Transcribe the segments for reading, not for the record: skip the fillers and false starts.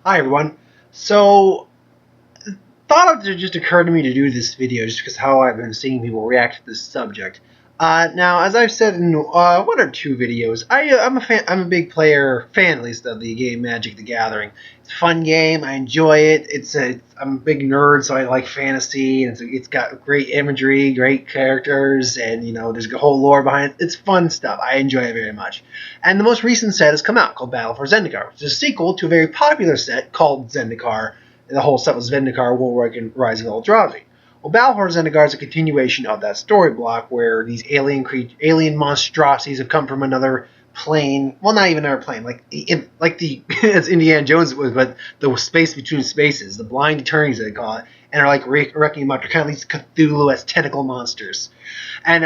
Hi everyone. So, thought it just occurred to me to do this video just because how I've been seeing people react to this subject. Now, as I've said in one or two videos, I'm a fan. I'm a big fan at least of the game Magic: The Gathering. It's a fun game. I enjoy it. I'm a big nerd, so I like fantasy, and it's got great imagery, great characters, and there's a whole lore behind it. It's fun stuff. I enjoy it very much. And the most recent set has come out called Battle for Zendikar, which is a sequel to a very popular set called Zendikar. The whole set was Zendikar, Warwick, and Rise of Eldrazi. Well, Battle for Zendikar is a continuation of that story block where these alien monstrosities have come from another plane. Well, not even another plane, as Indiana Jones was, but the space between spaces, the blind eternities they call it, and are like wrecking them up. They're kind of these Cthulhu as tentacle monsters, and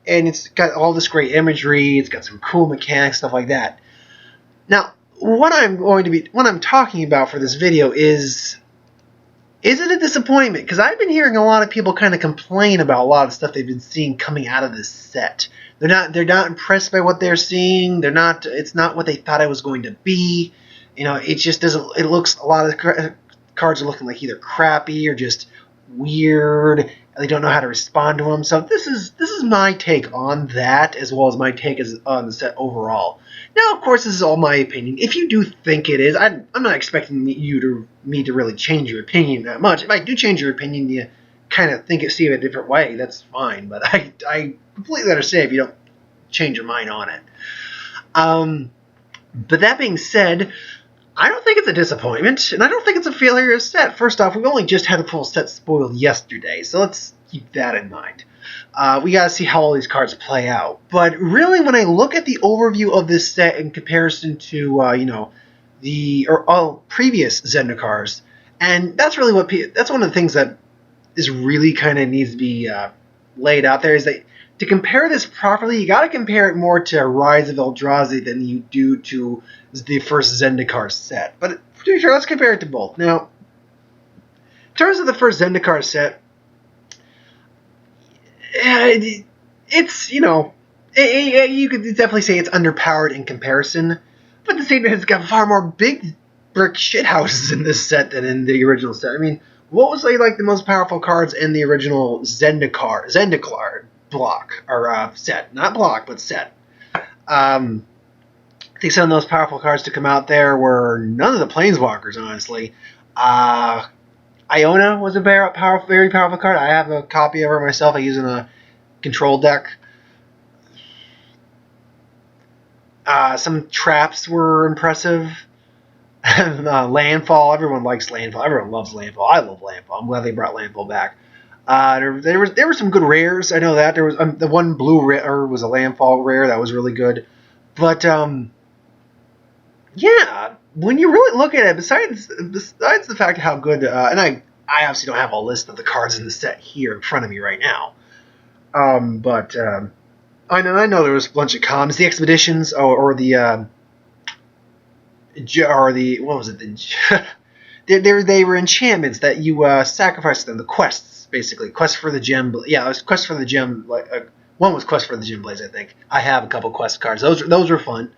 it's got all this great imagery. It's got some cool mechanics, stuff like that. Now, what I'm talking about for this video is it a disappointment? Because I've been hearing a lot of people kind of complain about a lot of stuff they've been seeing coming out of this set. They're not impressed by what they're seeing. It's not what they thought it was going to be. It just doesn't. It looks, a lot of cards are looking like either crappy or just weird. They don't know how to respond to them. So this is my take on that, as well as my take on the set overall. Now, of course, this is all my opinion. If you do think it is, I'm not expecting me to really change your opinion that much. If I do change your opinion, you kind of see it a different way, that's fine. But I completely understand if you don't change your mind on it. But that being said, I don't think it's a disappointment, and I don't think it's a failure of set. First off, we only just had a full set spoiled yesterday, so let's keep that in mind. We gotta see how all these cards play out. But really, when I look at the overview of this set in comparison to, the previous Zendikars, and that's really that's one of the things that is really kind of needs to be laid out there, is that to compare this properly, you gotta compare it more to Rise of Eldrazi than you do to the first Zendikar set. But pretty sure, let's compare it to both. Now, in terms of the first Zendikar set, it's, you could definitely say it's underpowered in comparison, but at the same time, it's got far more big brick shithouses in this set than in the original set. I mean, what was like the most powerful cards in the original Zendikar block, or set? Not block, but set. I think some of those powerful cards to come out there were none of the Planeswalkers, honestly. Iona was a very powerful card. I have a copy of her myself. I use it in a control deck. Some traps were impressive. Landfall. Everyone likes Landfall. Everyone loves Landfall. I love Landfall. I'm glad they brought Landfall back. There were some good rares. I know that there was the one blue rare was a Landfall rare that was really good. But yeah, when you really look at it, besides the fact of how good, and I obviously don't have a list of the cards in the set here in front of me right now, but I know there was a bunch of cons, the expeditions, or the what was it? They were enchantments that you sacrificed them. The quests, basically, quest for the gem. Yeah, it was quest for the gem. One was quest for the gem blaze. I think I have a couple quest cards. Those were fun.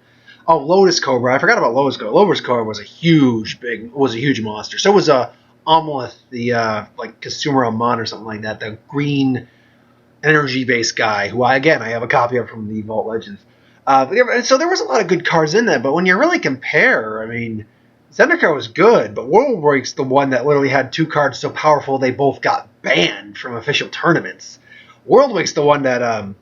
Oh, Lotus Cobra. I forgot about Lotus Cobra. Lotus Cobra was a huge monster. So was Amleth, the like Kasumra Amon or something like that, the green energy-based guy, who I have a copy of from the Vault Legends. So there was a lot of good cards in that, but when you really compare, I mean, Zendikar was good, but Worldbreak's the one that literally had two cards so powerful they both got banned from official tournaments. Worldbreak's the one that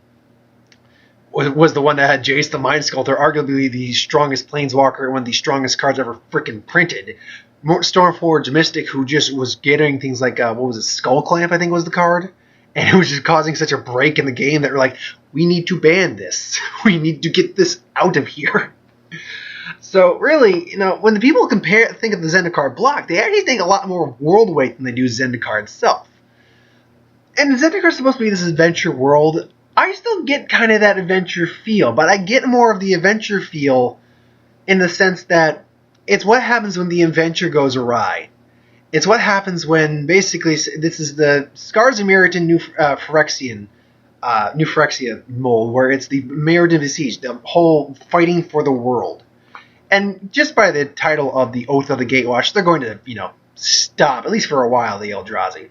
was the one that had Jace the Mind Sculptor, arguably the strongest Planeswalker, one of the strongest cards ever freaking printed. Stormforge Mystic, who just was getting things like, what was it, Skull Clamp, I think was the card? And it was just causing such a break in the game that we're like, we need to ban this. We need to get this out of here. So really, when the people think of the Zendikar block, they actually think a lot more of Worldwake than they do Zendikar itself. And Zendikar is supposed to be this adventure world. I still get kind of that adventure feel, but I get more of the adventure feel in the sense that it's what happens when the adventure goes awry. It's what happens when, basically, this is the Scars of Meriton New Phyrexia mold, where it's the Meriton Besieged, the whole fighting for the world. And just by the title of the Oath of the Gatewatch, they're going to, stop, at least for a while, the Eldrazi.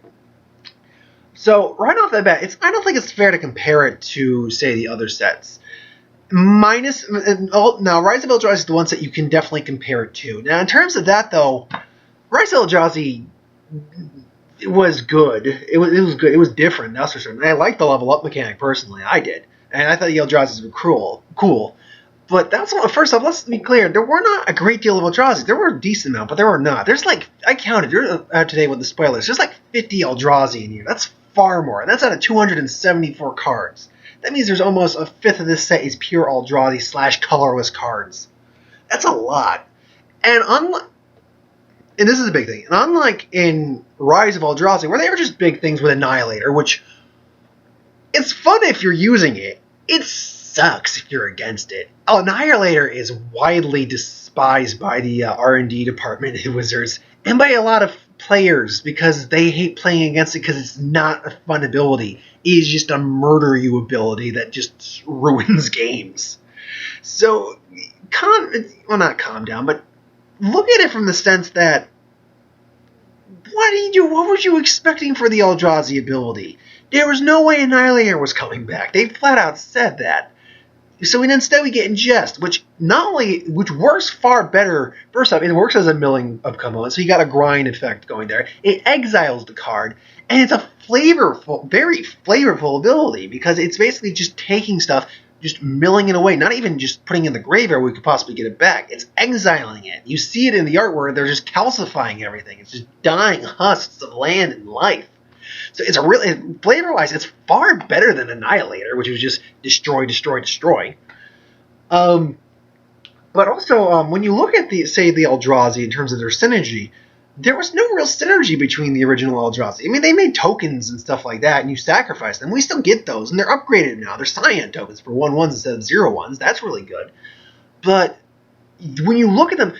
So, right off the bat, I don't think it's fair to compare it to, say, the other sets. Now, Rise of Eldrazi is the one set you can definitely compare it to. Now, in terms of that, though, Rise of Eldrazi was good. It was good. It was different, that's for certain. And I liked the level up mechanic, personally. I did. And I thought the Eldrazi were cool. But first off, let's be clear. There were not a great deal of Eldrazi. There were a decent amount, but there were not. There's I counted today with the spoilers. There's 50 Eldrazi in here. That's far more. And that's out of 274 cards. That means there's almost a fifth of this set is pure Eldrazi / colorless cards. That's a lot. And this is a big thing. And unlike in Rise of Eldrazi, where they were just big things with Annihilator, which it's fun if you're using it. It sucks if you're against it. Annihilator is widely despised by the R&D department at Wizards and by a lot of players because they hate playing against it because it's not a fun ability. It is just a murder you ability that just ruins games. So, not calm down, but look at it from the sense that what were you expecting for the Eldrazi ability? There was no way Annihilator was coming back. They flat out said that. So instead we get Ingest, which works far better. First off, it works as a milling of combo, so you got a grind effect going there. It exiles the card, and it's a very flavorful ability because it's basically just taking stuff, just milling it away, not even just putting it in the graveyard where we could possibly get it back. It's exiling it. You see it in the art where they're just calcifying everything. It's just dying husks of land and life. So it's flavor-wise, it's far better than Annihilator, which was just destroy, destroy, destroy. But also, when you look at the Eldrazi in terms of their synergy, there was no real synergy between the original Eldrazi. I mean, they made tokens and stuff like that, and you sacrifice them. We still get those, and they're upgraded now. They're cyan tokens for 1/1s instead of 0/1s. That's really good. But when you look at them,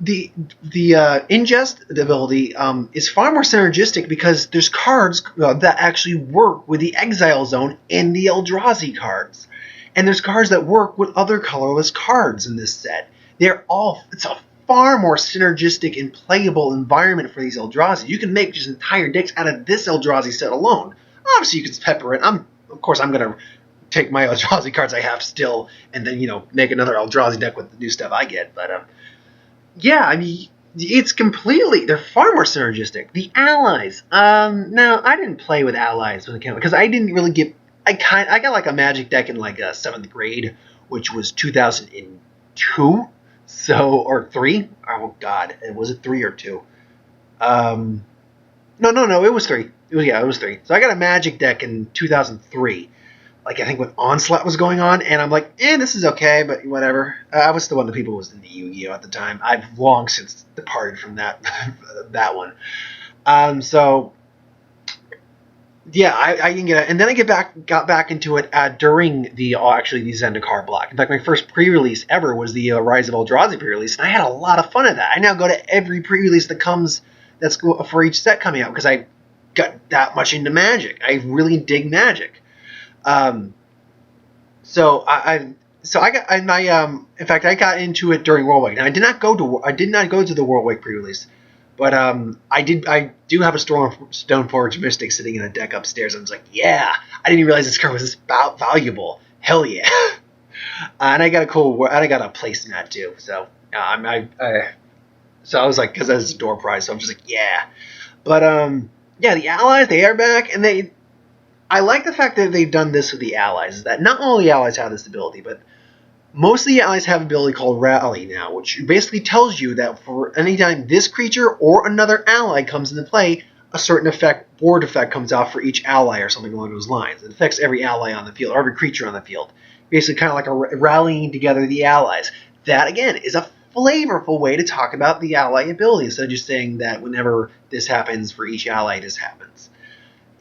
the Ingest ability is far more synergistic because there's cards that actually work with the Exile Zone and the Eldrazi cards. And there's cards that work with other colorless cards in this set. It's a far more synergistic and playable environment for these Eldrazi. You can make just entire decks out of this Eldrazi set alone. Obviously, you can pepper it. I'm going to take my Eldrazi cards I have still and then, make another Eldrazi deck with the new stuff I get. But, yeah, I mean, they're far more synergistic. The allies. Now, I didn't play with allies when it came out because I didn't really get, I got a Magic deck in 7th grade, which was 2002. Or 3? Oh, God. Was it 3 or 2? No, it was 3. It was 3. So I got a Magic deck in 2003. I think when Onslaught was going on, and I'm like, this is okay, but whatever. I was still one of the people who was into Yu-Gi-Oh! At the time. I've long since departed from that one. Yeah, I didn't get it. And then I got back into it during the Zendikar block. In fact, my first pre-release ever was the Rise of Eldrazi pre-release, and I had a lot of fun at that. I now go to every pre-release that's for each set coming out because I got that much into Magic. I really dig Magic. In fact, I got into it during Worldwide. Now, I did not go to the Worldwide pre-release, but I do have a Stoneforge Mystic sitting in a deck upstairs. I was like, yeah, I didn't realize this card was this valuable. Hell yeah! And I got a placemat too. So so I was like, because that's a door prize, so I'm just like, yeah. But yeah, the allies, they are back, and I like the fact that they've done this with the allies, is that not all the allies have this ability, but most of the allies have an ability called Rally now, which basically tells you that for any time this creature or another ally comes into play, a certain board effect comes out for each ally or something along those lines. It affects every ally on the field, or every creature on the field. Basically kind of like a rallying together the allies. That, again, is a flavorful way to talk about the ally ability, instead of just saying that whenever this happens for each ally, this happens.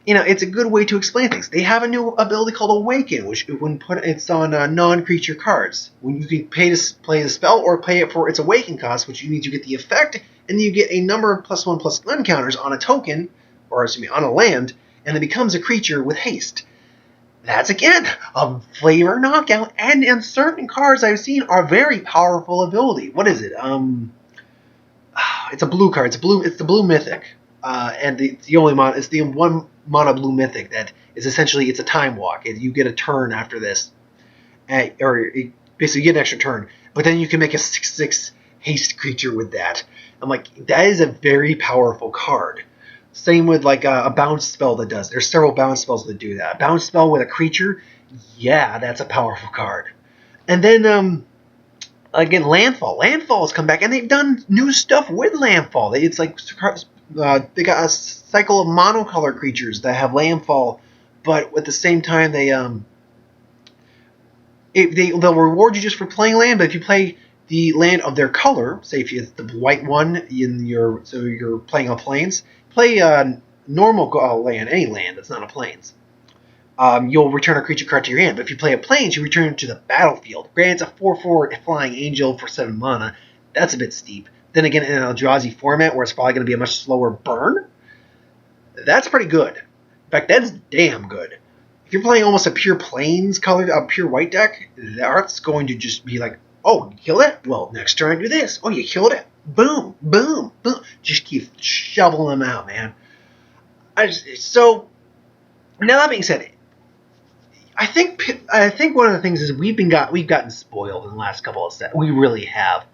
It's a good way to explain things. They have a new ability called Awaken, which it's on non-creature cards. When you can pay to play the spell or pay it for its Awaken cost, which means you get the effect, and you get a number of +1/+1 counters on a token, or on a land, and it becomes a creature with haste. That's again a flavor knockout, and in certain cards I've seen are very powerful ability. What is it? It's a blue card. It's the blue mythic, and it's the only mon. It's the one mono blue mythic that is essentially it's a time walk. You get a turn after this, basically you get an extra turn. But then you can make a 6/6 haste creature with that. I'm like, that is a very powerful card. Same with like a bounce spell that does. There's several bounce spells that do that. A bounce spell with a creature, yeah, that's a powerful card. And then again, Landfall. Landfall has come back, and they've done new stuff with Landfall. It's like they got a cycle of monocolor creatures that have Landfall, but at the same time they'll reward you just for playing land. But if you play the land of their color, say if it's the white one so you're playing on plains, play a normal land, any land that's not a plains. You'll return a creature card to your hand. But if you play a plains, you return it to the battlefield. Granted, it's a 4/4 flying angel for 7 mana. That's a bit steep. Then again, in an Eldrazi format where it's probably going to be a much slower burn, that's pretty good. In fact, that's damn good. If you're playing almost a pure plains colored, a pure white deck, that's going to just be like, oh, you killed it? Well, next turn do this. Oh, you killed it? Boom, boom, boom. Just keep shoveling them out, man. So, now that being said, I think one of the things is we've gotten spoiled in the last couple of sets. We really have.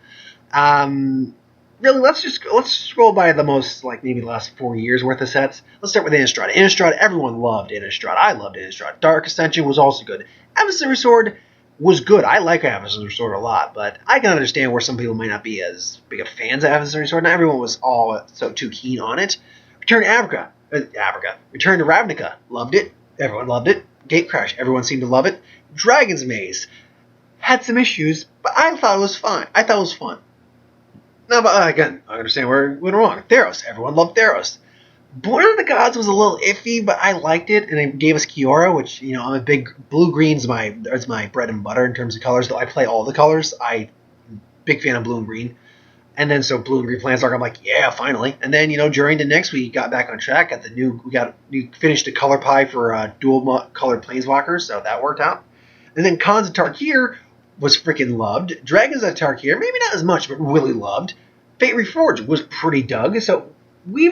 Really, let's scroll by the most, like, maybe the last 4 years worth of sets. Let's start with Innistrad. Innistrad, everyone loved Innistrad. I loved Innistrad. Dark Ascension was also good. Adversary Sword was good. I like Adversary Sword a lot, but I can understand where some people might not be as big of fans of Adversary Sword. Not everyone was all so too keen on it. Return to Return to Ravnica. Loved it. Everyone loved it. Gatecrash. Everyone seemed to love it. Dragon's Maze. Had some issues, but I thought it was fine. I thought it was fun. No, but again, I understand where it went wrong. Theros. Everyone loved Theros. Born of the Gods was a little iffy, but I liked it, and it gave us Kiora, which, you know, I'm a big... Blue-green's my bread and butter in terms of colors, though I play all the colors. I'm a big fan of blue and green. And then, so blue and green Planeswalker, I'm like, yeah, finally. And then, you know, during the next week, got back on track. We finished the color pie for dual-colored Planeswalkers, so that worked out. And then Khans of Tarkir was freaking loved. Dragons of Tarkir, maybe not as much, but really loved. Fate Reforged was pretty dug. So we've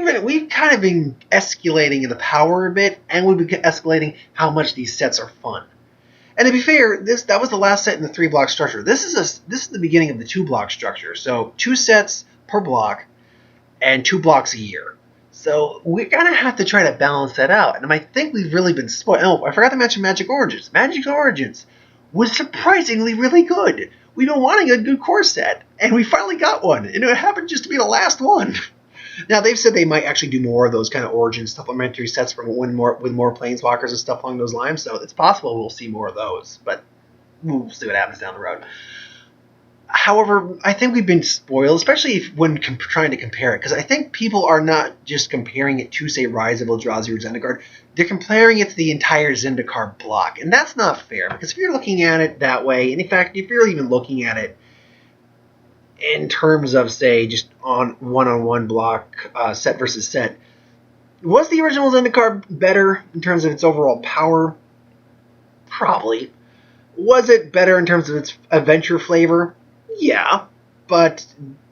kind of been escalating in the power a bit, and we've been escalating how much these sets are fun. And to be fair, that was the last set in the 3-block structure. This is the beginning of the 2-block structure. So 2 sets per block, and 2 blocks a year. So we're gonna have to try to balance that out. And I think we've really been spoiled. Oh, I forgot to mention Magic Origins. Magic Origins was surprisingly really good. We've been wanting a good core set, and we finally got one, and it happened just to be the last one. Now, they've said they might actually do more of those kind of Origin supplementary sets with more Planeswalkers and stuff along those lines, so it's possible we'll see more of those, but we'll see what happens down the road. However, I think we've been spoiled, especially when trying to compare it, because I think people are not just comparing it to, say, Rise of Eldrazi or Zendikar. They're comparing it to the entire Zendikar block, and that's not fair, because if you're looking at it that way, and in fact, if you're even looking at it in terms of, say, just on one-on-one block, set versus set, was the original Zendikar better in terms of its overall power? Probably. Was it better in terms of its adventure flavor? Yeah, but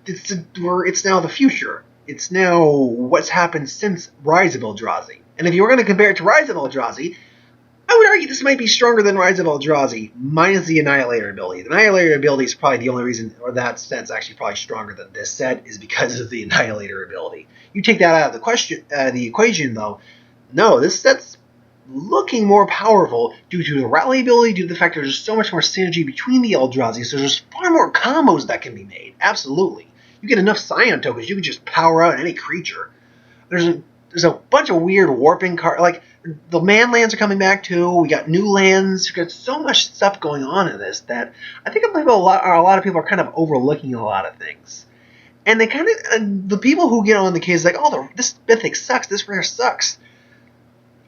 it's now the future. It's now what's happened since Rise of Eldrazi. And if you were going to compare it to Rise of Eldrazi, I would argue this might be stronger than Rise of Eldrazi, minus the Annihilator ability. The Annihilator ability is probably the only reason, or that set's actually probably stronger than this set, is because of the Annihilator ability. You take that out of the equation, though, no, this set's looking more powerful due to the rally ability, due to the fact that there's so much more synergy between the Eldrazi, so there's far more combos that can be made. Absolutely. You get enough Scion tokens, you can just power out any creature. There's a bunch of weird warping cards, like, the man lands are coming back too, we got new lands, we got so much stuff going on in this that I think a lot of people are kind of overlooking a lot of things. And they kind of, the people who get on the case like, oh, this mythic sucks, this rare sucks.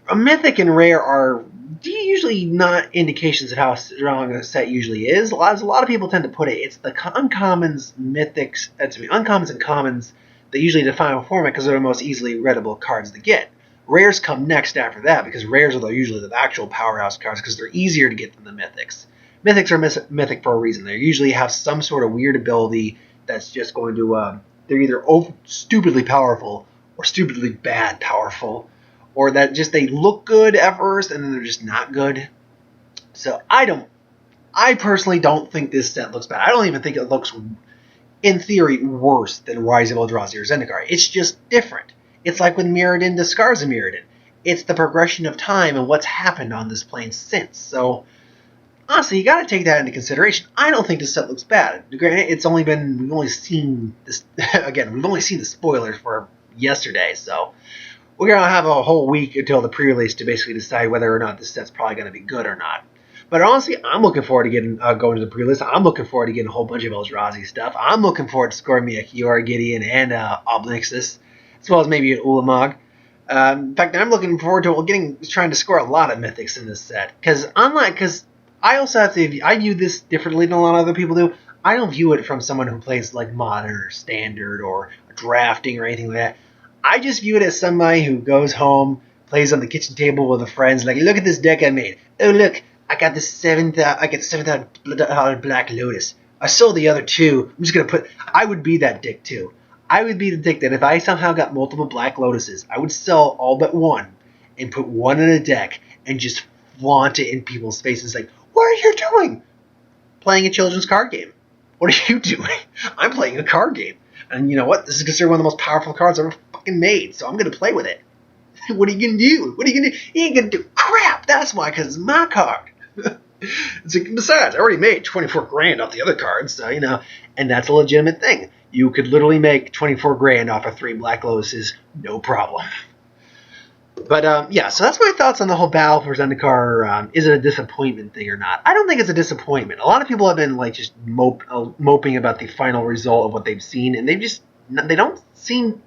A mythic and rare are usually not indications of how strong a set usually is. A lot of people tend to put it, it's the uncommons, uncommons and commons that usually define a format because they're the most easily readable cards to get. Rares come next after that, because rares are usually the actual powerhouse cards because they're easier to get than the mythics. Mythics are mythic for a reason. They usually have some sort of weird ability that's just going to, they're either stupidly powerful or stupidly bad powerful, or that just they look good at first and then they're just not good. So I personally don't think this set looks bad. I don't even think it looks, in theory, worse than Rise of Eldrazi or Zendikar. It's just different. It's like when Mirrodin discards a Mirrodin. It's the progression of time and what's happened on this plane since. So, honestly, you got to take that into consideration. I don't think this set looks bad. We've only seen this, again, we've only seen the spoilers for yesterday, so we're going to have a whole week until the pre-release to basically decide whether or not this set's probably going to be good or not. But honestly, I'm looking forward to getting going to the pre-release. I'm looking forward to getting a whole bunch of Eldrazi stuff. I'm looking forward to scoring me a Kiora Gideon and Obnixis, as well as maybe an Ulamog. In fact, I'm looking forward to trying to score a lot of mythics in this set. Because I also have to, I view this differently than a lot of other people do. I don't view it from someone who plays like Modern or Standard or drafting or anything like that. I just view it as somebody who goes home, plays on the kitchen table with a friend, like, look at this deck I made. Oh, look, I got this $7,000 Black Lotus. I sold the other two. I'm just going to I would be that dick too. I would be the dick that if I somehow got multiple Black Lotuses, I would sell all but one and put one in a deck and just flaunt it in people's faces like, what are you doing? Playing a children's card game. What are you doing? I'm playing a card game. And you know what? This is considered one of the most powerful cards ever fucking made, so I'm going to play with it. What are you going to do? What are you going to do? You ain't going to do crap. That's why, because it's my card. Besides, I already made 24 grand off the other cards, so, and that's a legitimate thing. You could literally make 24 grand off of 3 Black Lotuses, no problem. But, yeah, so that's my thoughts on the whole Battle for Zendikar. Is it a disappointment thing or not? I don't think it's a disappointment. A lot of people have been, like, just moping about the final result of what they've seen, and they don't seem...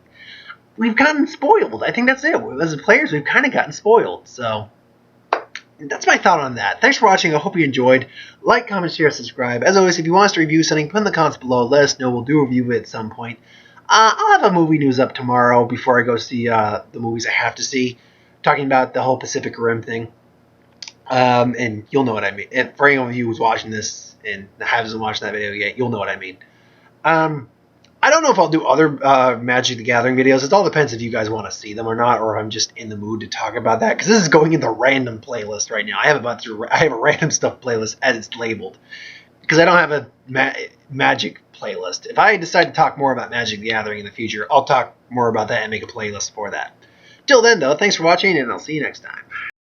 We've gotten spoiled. I think that's it. As players, we've kind of gotten spoiled, so... That's my thought on that. Thanks for watching. I hope you enjoyed. Like, comment, share, subscribe. As always, if you want us to review something, put in the comments below. Let us know. We'll do a review at some point. I'll have a movie news up tomorrow before I go see the movies I have to see. Talking about the whole Pacific Rim thing. And you'll know what I mean. And for anyone of you who's watching this and hasn't watched that video yet, you'll know what I mean. I don't know if I'll do other Magic the Gathering videos. It all depends if you guys want to see them or not, or if I'm just in the mood to talk about that. Because this is going in the random playlist right now. I have a random stuff playlist as it's labeled. Because I don't have a Magic playlist. If I decide to talk more about Magic the Gathering in the future, I'll talk more about that and make a playlist for that. Till then, though, thanks for watching, and I'll see you next time.